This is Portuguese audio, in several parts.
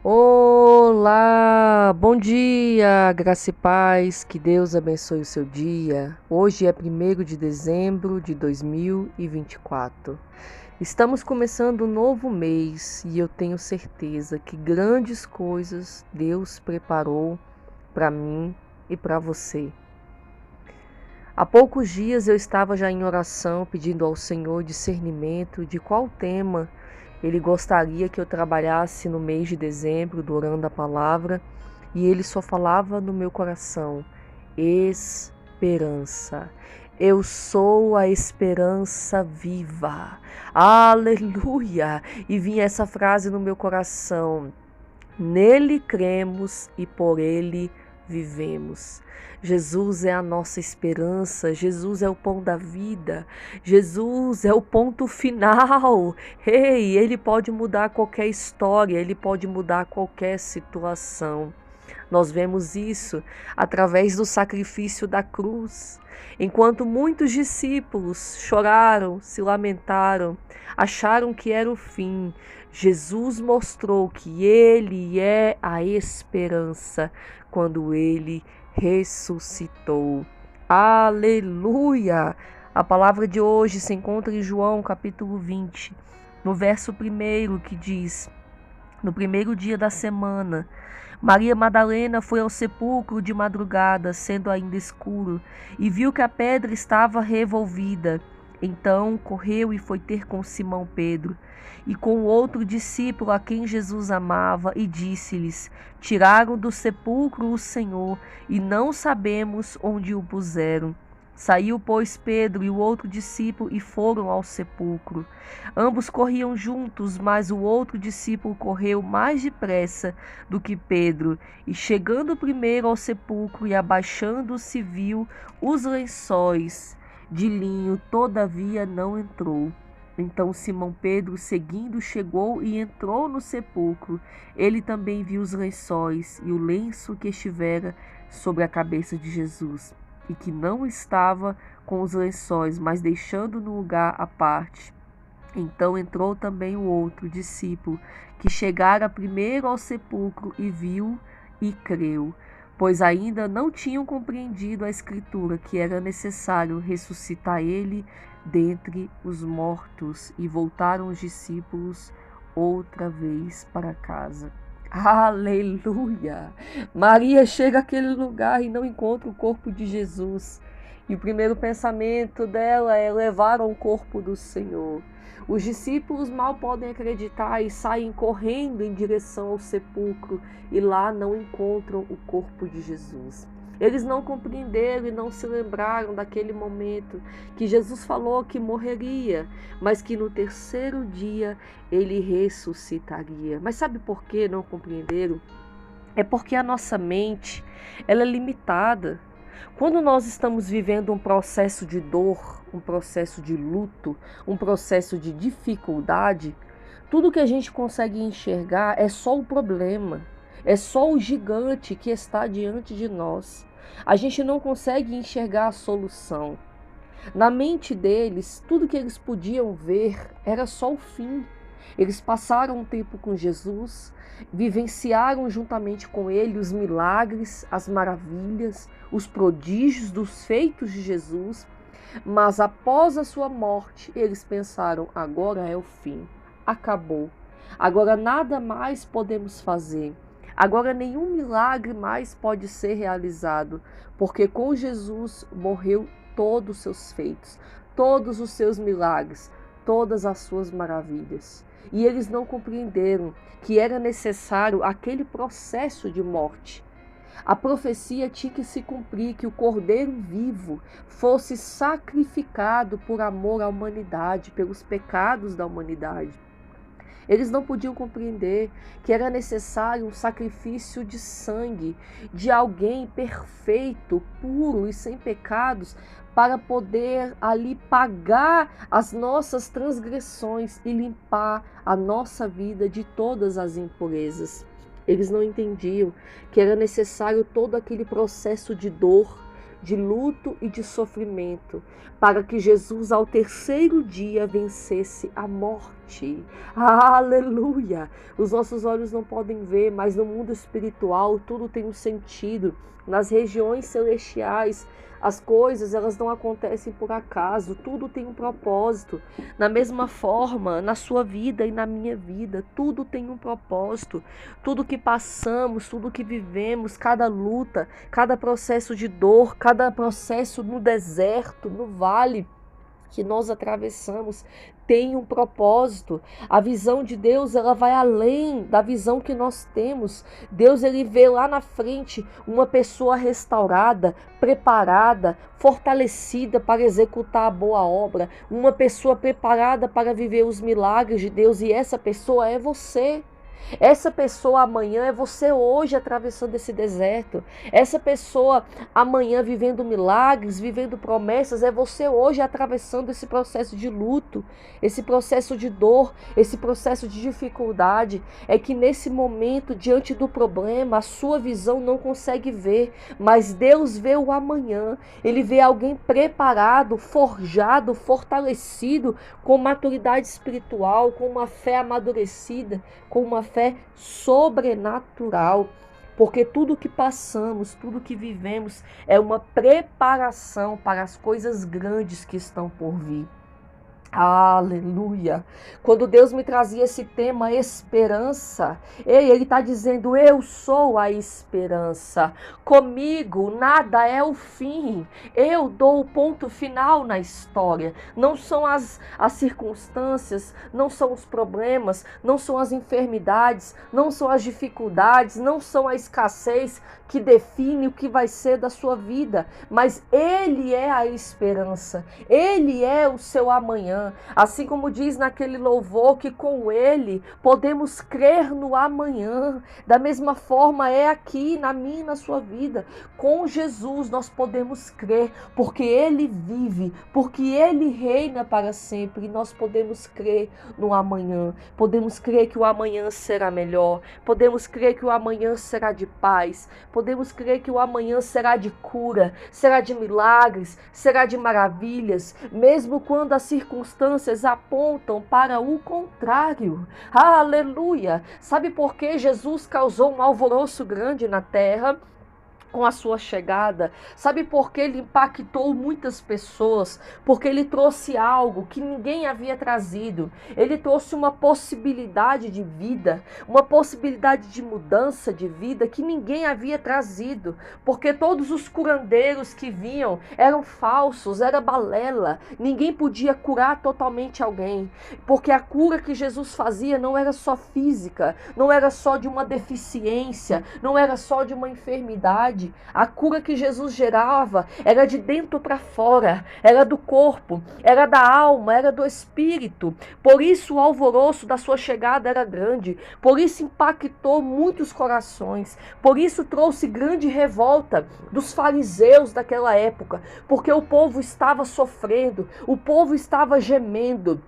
Olá, bom dia, graça e paz, que Deus abençoe o seu dia. Hoje é 1º de dezembro de 2024. Estamos começando um novo mês e eu tenho certeza que grandes coisas Deus preparou para mim e para você. Há poucos dias eu estava já em oração pedindo ao Senhor discernimento de qual tema Ele gostaria que eu trabalhasse no mês de dezembro, durante a palavra, e Ele só falava no meu coração: esperança. Eu sou a esperança viva. Aleluia! E vinha essa frase no meu coração: nele cremos e por ele vivemos. Jesus é a nossa esperança, Jesus é o pão da vida, Jesus é o ponto final. Ei, ele pode mudar qualquer história, ele pode mudar qualquer situação. Nós vemos isso através do sacrifício da cruz. Enquanto muitos discípulos choraram, se lamentaram, acharam que era o fim, Jesus mostrou que Ele é a esperança quando Ele ressuscitou. Aleluia! A palavra de hoje se encontra em João capítulo 20, no verso 1, que diz: no primeiro dia da semana, Maria Madalena foi ao sepulcro de madrugada, sendo ainda escuro, e viu que a pedra estava revolvida. Então correu e foi ter com Simão Pedro e com outro discípulo a quem Jesus amava, e disse-lhes: tiraram do sepulcro o Senhor, e não sabemos onde o puseram. Saiu, pois, Pedro e o outro discípulo e foram ao sepulcro. Ambos corriam juntos, mas o outro discípulo correu mais depressa do que Pedro, e chegando primeiro ao sepulcro e abaixando-se, viu os lençóis de linho, todavia não entrou. Então Simão Pedro, seguindo, chegou e entrou no sepulcro. Ele também viu os lençóis e o lenço que estivera sobre a cabeça de Jesus, e que não estava com os lençóis, mas deixando no lugar à parte. Então entrou também o outro discípulo, que chegara primeiro ao sepulcro e viu e creu, pois ainda não tinham compreendido a Escritura, que era necessário ressuscitar ele dentre os mortos. E voltaram os discípulos outra vez para casa. Aleluia! Maria chega àquele lugar e não encontra o corpo de Jesus. E o primeiro pensamento dela é levar ao corpo do Senhor. Os discípulos mal podem acreditar e saem correndo em direção ao sepulcro e lá não encontram o corpo de Jesus. Eles não compreenderam e não se lembraram daquele momento que Jesus falou que morreria, mas que no terceiro dia ele ressuscitaria. Mas sabe por que não compreenderam? É porque a nossa mente, ela é limitada. Quando nós estamos vivendo um processo de dor, um processo de luto, um processo de dificuldade, tudo que a gente consegue enxergar é só o problema, é só o gigante que está diante de nós. A gente não consegue enxergar a solução. Na mente deles, tudo que eles podiam ver era só o fim. Eles passaram um tempo com Jesus, vivenciaram juntamente com ele os milagres, as maravilhas, os prodígios dos feitos de Jesus, mas após a sua morte, eles pensaram: agora é o fim, acabou, agora nada mais podemos fazer. Agora nenhum milagre mais pode ser realizado, porque com Jesus morreu todos os seus feitos, todos os seus milagres, todas as suas maravilhas. E eles não compreenderam que era necessário aquele processo de morte. A profecia tinha que se cumprir, que o Cordeiro vivo fosse sacrificado por amor à humanidade, pelos pecados da humanidade. Eles não podiam compreender que era necessário um sacrifício de sangue, de alguém perfeito, puro e sem pecados, para poder ali pagar as nossas transgressões e limpar a nossa vida de todas as impurezas. Eles não entendiam que era necessário todo aquele processo de dor, de luto e de sofrimento, para que Jesus ao terceiro dia vencesse a morte. ti. Aleluia! Os nossos olhos não podem ver, mas no mundo espiritual tudo tem um sentido. Nas regiões celestiais, as coisas, elas não acontecem por acaso, tudo tem um propósito. Da mesma forma, na sua vida e na minha vida, tudo tem um propósito. Tudo que passamos, tudo que vivemos, cada luta, cada processo de dor, cada processo no deserto, no vale que nós atravessamos, tem um propósito. A visão de Deus, ela vai além da visão que nós temos. Deus, ele vê lá na frente uma pessoa restaurada, preparada, fortalecida para executar a boa obra, uma pessoa preparada para viver os milagres de Deus, e essa pessoa é você. Essa pessoa amanhã é você hoje atravessando esse deserto. Essa pessoa amanhã vivendo milagres, vivendo promessas, é você hoje atravessando esse processo de luto, esse processo de dor, esse processo de dificuldade. É que nesse momento, diante do problema, a sua visão não consegue ver, mas Deus vê o amanhã. Ele vê alguém preparado, forjado, fortalecido, com maturidade espiritual, com uma fé amadurecida, com uma fé sobrenatural, porque tudo que passamos, tudo que vivemos é uma preparação para as coisas grandes que estão por vir. Aleluia! Quando Deus me trazia esse tema esperança, Ele está dizendo, eu sou a esperança, comigo nada é o fim, eu dou o ponto final na história. Não são as circunstâncias, não são os problemas, não são as enfermidades, não são as dificuldades, não são a escassez que define o que vai ser da sua vida, mas Ele é a esperança, Ele é o seu amanhã. Assim como diz naquele louvor que com Ele podemos crer no amanhã. Da mesma forma é aqui na minha e na sua vida. Com Jesus nós podemos crer, porque Ele vive, porque Ele reina para sempre. E nós podemos crer no amanhã. Podemos crer que o amanhã será melhor. Podemos crer que o amanhã será de paz. Podemos crer que o amanhã será de cura, será de milagres, será de maravilhas, mesmo quando as circunstâncias apontam para o contrário. Aleluia! Sabe por que Jesus causou um alvoroço grande na terra com a sua chegada? Sabe por que ele impactou muitas pessoas? Porque ele trouxe algo que ninguém havia trazido. Ele trouxe uma possibilidade de vida, uma possibilidade de mudança de vida que ninguém havia trazido. Porque todos os curandeiros que vinham eram falsos, era balela. Ninguém podia curar totalmente alguém. Porque a cura que Jesus fazia não era só física, não era só de uma deficiência, não era só de uma enfermidade. A cura que Jesus gerava era de dentro para fora, era do corpo, era da alma, era do espírito. Por isso o alvoroço da sua chegada era grande, por isso impactou muitos corações, por isso trouxe grande revolta dos fariseus daquela época, porque o povo estava sofrendo, o povo estava gemendo.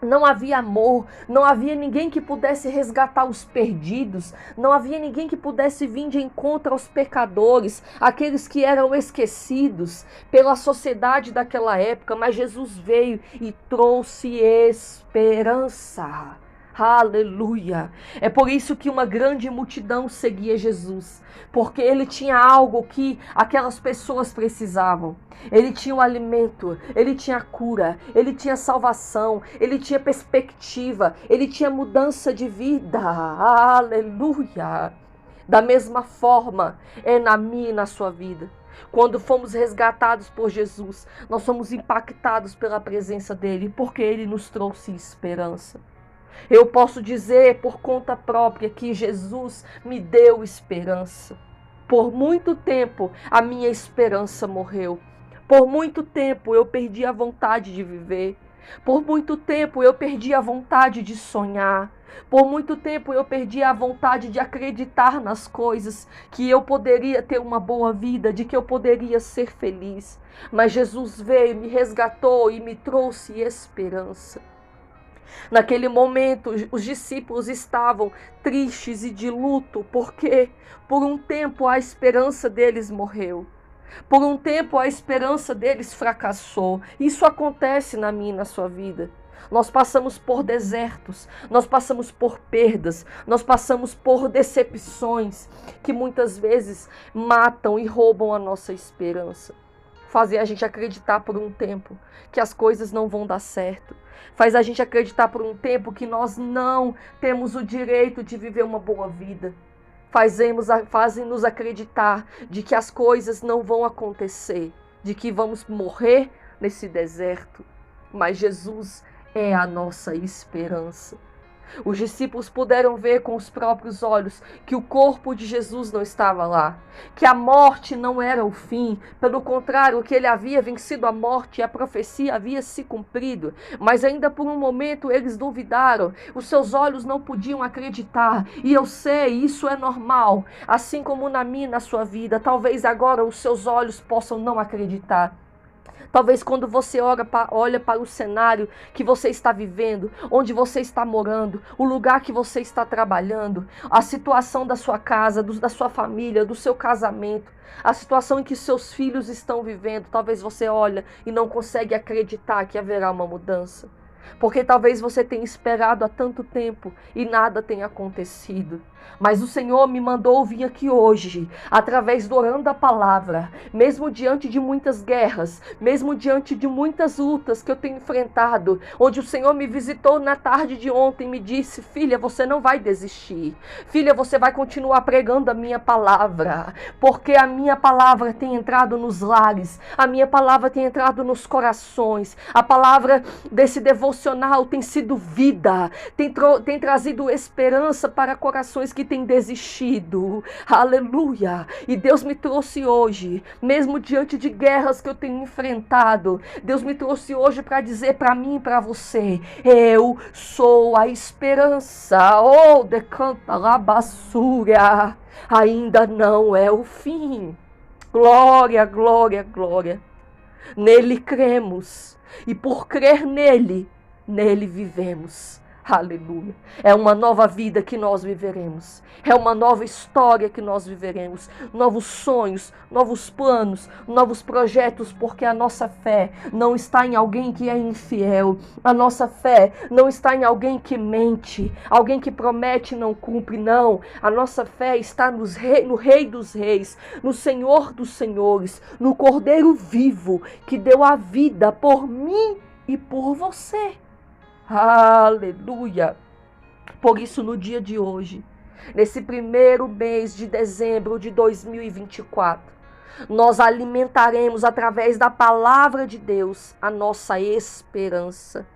Não havia amor, não havia ninguém que pudesse resgatar os perdidos, não havia ninguém que pudesse vir de encontro aos pecadores, aqueles que eram esquecidos pela sociedade daquela época, mas Jesus veio e trouxe esperança. Aleluia! É por isso que uma grande multidão seguia Jesus, porque ele tinha algo que aquelas pessoas precisavam. Ele tinha o alimento, ele tinha cura, ele tinha salvação, ele tinha perspectiva, ele tinha mudança de vida. Aleluia! Da mesma forma é na minha e na sua vida. Quando fomos resgatados por Jesus, nós somos impactados pela presença dele, porque ele nos trouxe esperança. Eu posso dizer por conta própria que Jesus me deu esperança. Por muito tempo a minha esperança morreu. Por muito tempo eu perdi a vontade de viver. Por muito tempo eu perdi a vontade de sonhar. Por muito tempo eu perdi a vontade de acreditar nas coisas, que eu poderia ter uma boa vida, de que eu poderia ser feliz. Mas Jesus veio, me resgatou e me trouxe esperança. Naquele momento, os discípulos estavam tristes e de luto, porque por um tempo a esperança deles morreu. Por um tempo a esperança deles fracassou. Isso acontece na minha e na sua vida. Nós passamos por desertos, nós passamos por perdas, nós passamos por decepções que muitas vezes matam e roubam a nossa esperança. Fazem a gente acreditar por um tempo que as coisas não vão dar certo. Faz a gente acreditar por um tempo que nós não temos o direito de viver uma boa vida. Fazem-nos acreditar de que as coisas não vão acontecer, de que vamos morrer nesse deserto. Mas Jesus é a nossa esperança. Os discípulos puderam ver com os próprios olhos que o corpo de Jesus não estava lá, que a morte não era o fim, pelo contrário, que ele havia vencido a morte e a profecia havia se cumprido, mas ainda por um momento eles duvidaram, os seus olhos não podiam acreditar, e eu sei, isso é normal, assim como na minha e na sua vida, talvez agora os seus olhos possam não acreditar. Talvez quando você olha para o cenário que você está vivendo, onde você está morando, o lugar que você está trabalhando, a situação da sua casa, da sua família, do seu casamento, a situação em que seus filhos estão vivendo, talvez você olha e não consegue acreditar que haverá uma mudança. Porque talvez você tenha esperado há tanto tempo e nada tenha acontecido. Mas o Senhor me mandou vir aqui hoje, através do Orando a Palavra, mesmo diante de muitas guerras, mesmo diante de muitas lutas que eu tenho enfrentado, onde o Senhor me visitou na tarde de ontem e me disse: filha, você não vai desistir. Filha, você vai continuar pregando a minha palavra, porque a minha palavra tem entrado nos lares, a minha palavra tem entrado nos corações, a palavra desse devocional tem sido vida, tem trazido esperança para corações que têm desistido. Aleluia! E Deus me trouxe hoje, mesmo diante de guerras que eu tenho enfrentado, Deus me trouxe hoje para dizer para mim e para você: eu sou a esperança. Oh, decanta la basura. Ainda não é o fim. Glória, glória, glória. Nele cremos, e por crer nele vivemos. Aleluia. É uma nova vida que nós viveremos. É uma nova história que nós viveremos. Novos sonhos, novos planos, novos projetos, porque a nossa fé não está em alguém que é infiel. A nossa fé não está em alguém que mente, alguém que promete e não cumpre, não. A nossa fé está no Rei dos Reis, no Senhor dos Senhores, no Cordeiro vivo que deu a vida por mim e por você. Aleluia! Por isso, no dia de hoje, nesse primeiro mês de dezembro de 2024, nós alimentaremos através da palavra de Deus a nossa esperança.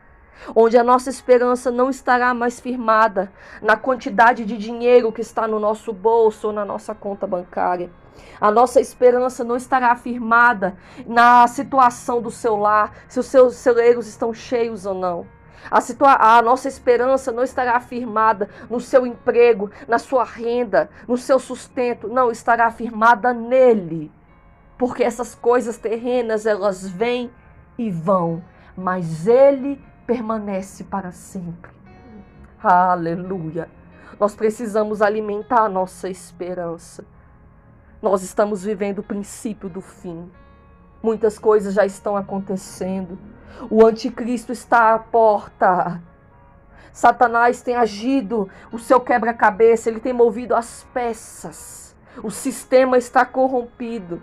Onde a nossa esperança não estará mais firmada na quantidade de dinheiro que está no nosso bolso ou na nossa conta bancária. A nossa esperança não estará firmada na situação do seu lar, se os seus celeiros estão cheios ou não. A nossa esperança não estará afirmada no seu emprego, na sua renda, no seu sustento. Não, estará afirmada nele. Porque essas coisas terrenas, elas vêm e vão. Mas ele permanece para sempre. Aleluia. Nós precisamos alimentar a nossa esperança. Nós estamos vivendo o princípio do fim. Muitas coisas já estão acontecendo. O anticristo está à porta. Satanás tem agido o seu quebra-cabeça, ele tem movido as peças. O sistema está corrompido.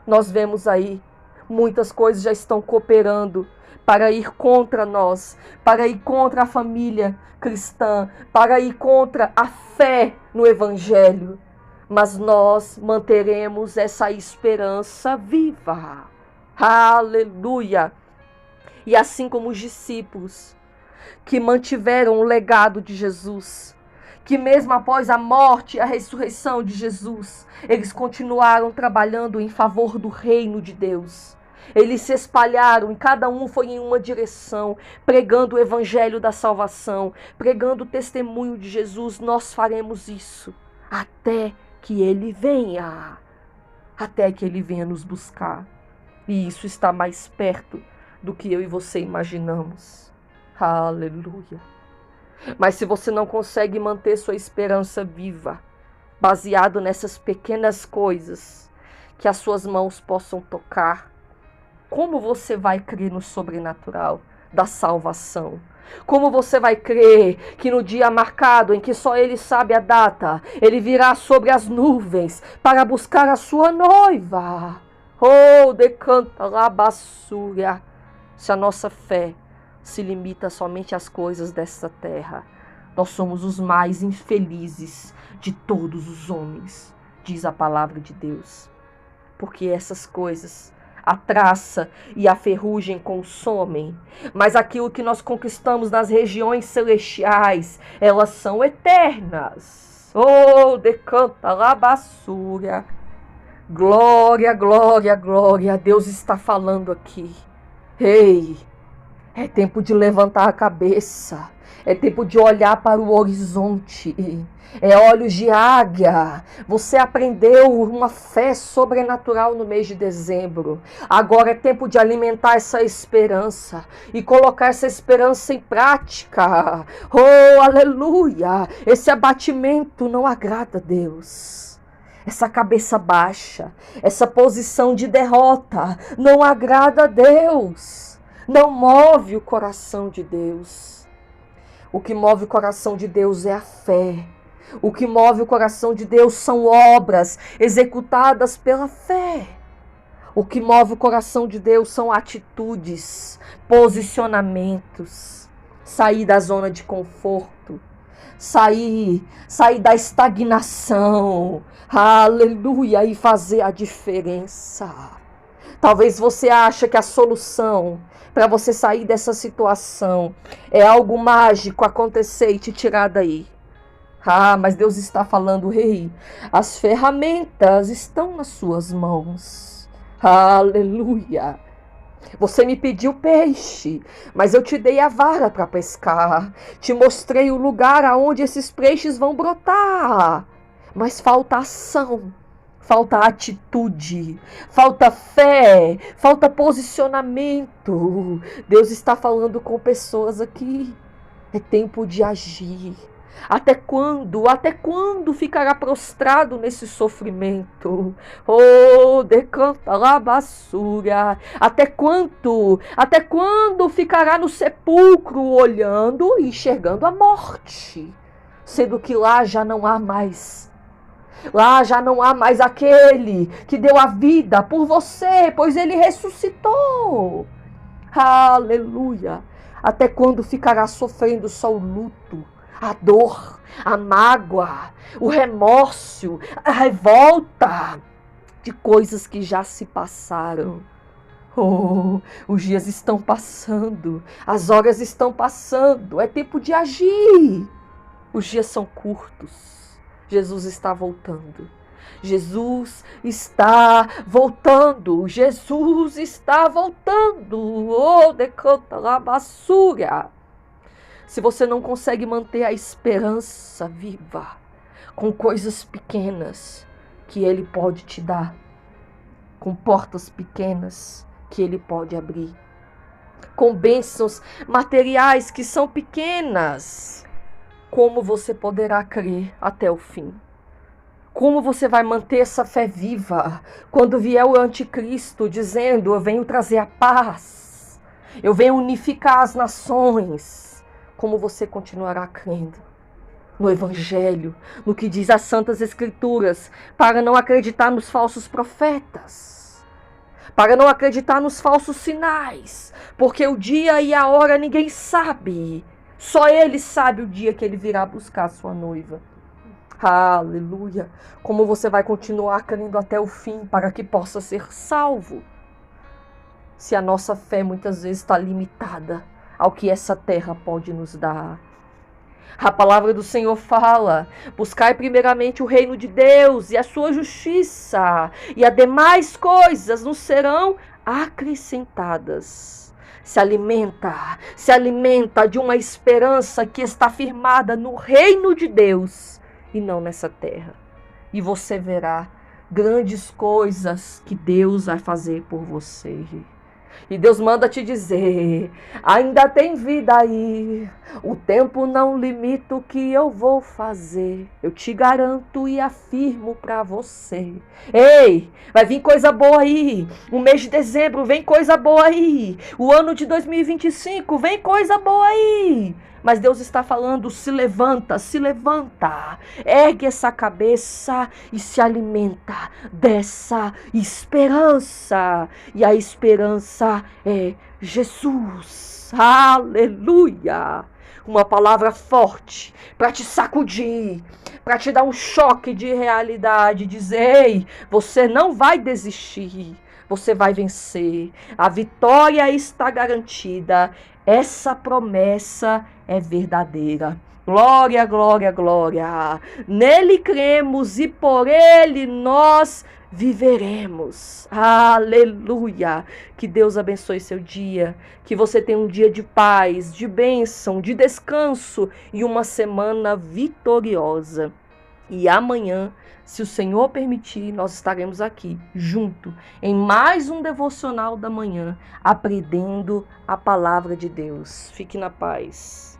Nós vemos aí, muitas coisas já estão cooperando para ir contra nós, para ir contra a família cristã, para ir contra a fé no Evangelho. Mas nós manteremos essa esperança viva. Aleluia! E assim como os discípulos que mantiveram o legado de Jesus, que mesmo após a morte e a ressurreição de Jesus, eles continuaram trabalhando em favor do reino de Deus. Eles se espalharam e cada um foi em uma direção, pregando o evangelho da salvação, pregando o testemunho de Jesus. Nós faremos isso até que ele venha, nos buscar. E isso está mais perto do que eu e você imaginamos. Aleluia. Mas se você não consegue manter sua esperança viva, baseado nessas pequenas coisas que as suas mãos possam tocar, como você vai crer no sobrenatural da salvação? Como você vai crer que no dia marcado, em que só Ele sabe a data, Ele virá sobre as nuvens para buscar a sua noiva? Oh, decanta labassúria. Se a nossa fé se limita somente às coisas desta terra, nós somos os mais infelizes de todos os homens, diz a palavra de Deus. Porque essas coisas, a traça e a ferrugem consomem, mas aquilo que nós conquistamos nas regiões celestiais, elas são eternas. Oh, decanta labassúria. Glória, glória, glória. Deus está falando aqui. Ei, é tempo de levantar a cabeça. É tempo de olhar para o horizonte. É olhos de águia. Você aprendeu uma fé sobrenatural no mês de dezembro. Agora é tempo de alimentar essa esperança e colocar essa esperança em prática. Oh, aleluia! Esse abatimento não agrada a Deus. Essa cabeça baixa, essa posição de derrota não agrada a Deus. Não move o coração de Deus. O que move o coração de Deus é a fé. O que move o coração de Deus são obras executadas pela fé. O que move o coração de Deus são atitudes, posicionamentos. Sair da zona de conforto. Sair da estagnação. Aleluia, e fazer a diferença. Talvez você ache que a solução para você sair dessa situação é algo mágico acontecer e te tirar daí. Mas Deus está falando, rei, as ferramentas estão nas suas mãos. Aleluia. Você me pediu peixe, mas eu te dei a vara para pescar. Te mostrei o lugar aonde esses peixes vão brotar. Mas falta ação, falta atitude, falta fé, falta posicionamento. Deus está falando com pessoas aqui. É tempo de agir. Até quando? Até quando ficará prostrado nesse sofrimento? Oh, decanta labassúria. Até quando? Até quando ficará no sepulcro olhando e enxergando a morte? Sendo que lá já não há mais. Lá já não há mais aquele que deu a vida por você, pois ele ressuscitou. Aleluia. Até quando ficará sofrendo só o luto? A dor, a mágoa, o remorso, a revolta de coisas que já se passaram. Oh, os dias estão passando, as horas estão passando, é tempo de agir. Os dias são curtos, Jesus está voltando. Jesus está voltando, Jesus está voltando. Oh, decanta labassúria. Se você não consegue manter a esperança viva com coisas pequenas que Ele pode te dar, com portas pequenas que Ele pode abrir, com bênçãos materiais que são pequenas, como você poderá crer até o fim? Como você vai manter essa fé viva quando vier o anticristo dizendo: eu venho trazer a paz, eu venho unificar as nações? Como você continuará crendo no Evangelho, no que diz as Santas Escrituras, para não acreditar nos falsos profetas, para não acreditar nos falsos sinais, porque o dia e a hora ninguém sabe, só Ele sabe o dia que Ele virá buscar a sua noiva. Aleluia! Como você vai continuar crendo até o fim para que possa ser salvo? Se a nossa fé muitas vezes está limitada ao que essa terra pode nos dar. A palavra do Senhor fala: buscai primeiramente o reino de Deus e a sua justiça, e as demais coisas nos serão acrescentadas. Se alimenta de uma esperança que está firmada no reino de Deus e não nessa terra. E você verá grandes coisas que Deus vai fazer por você. E Deus manda te dizer: ainda tem vida aí. O tempo não limita o que eu vou fazer. Eu te garanto e afirmo pra você. Ei, vai vir coisa boa aí. O mês de dezembro vem coisa boa aí. O ano de 2025 vem coisa boa aí. Mas Deus está falando: se levanta, ergue essa cabeça e se alimenta dessa esperança. E a esperança é Jesus. Aleluia! Uma palavra forte para te sacudir, para te dar um choque de realidade, dizer: ei, você não vai desistir, você vai vencer. A vitória está garantida. Essa promessa é verdadeira. Glória, glória, glória. Nele cremos e por ele nós viveremos. Aleluia. Que Deus abençoe seu dia. Que você tenha um dia de paz, de bênção, de descanso e uma semana vitoriosa. E amanhã, se o Senhor permitir, nós estaremos aqui junto em mais um devocional da manhã, aprendendo a palavra de Deus. Fique na paz.